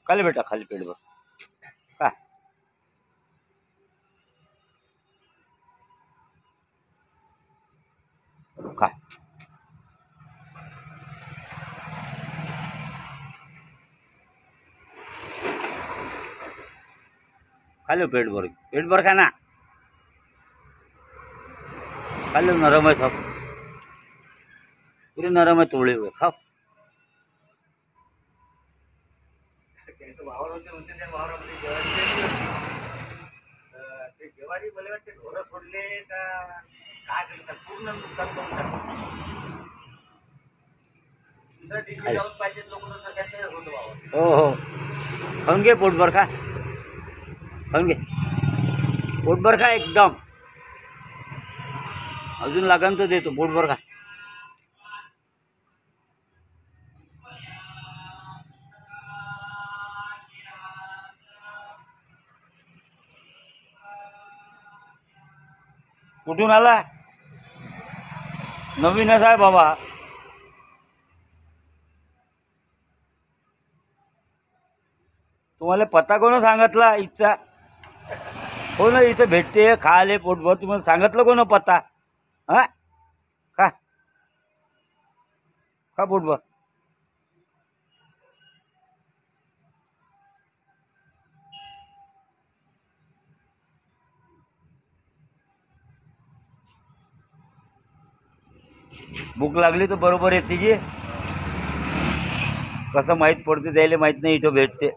खाली बेटा, खाली पेटभर खा. खा. खाली पेटभर, पेटभर खा ना. खाली नरम आहे सब, पुरी नरम आहे, तोळे हुए खाओ. हो हो, खाऊन घे, पोटभर खा, खाऊन घे, पोटभर खा एकदम. अजून लागन तर देतो, पोटभर खा. कुठून आला? नवीनच आहे बाबा. तुम्हाला पत्ता कोण सांगितला इथचा? हो ना, इथं भेटते खाले पोटभर. तुम्हाला सांगितलं कोण पत्ता? हां, खा, खा पोटभर. भूक लागली तर बरोबर येते की. कसं माहीत पडते त्याला माहीत नाही, इथं भेटते.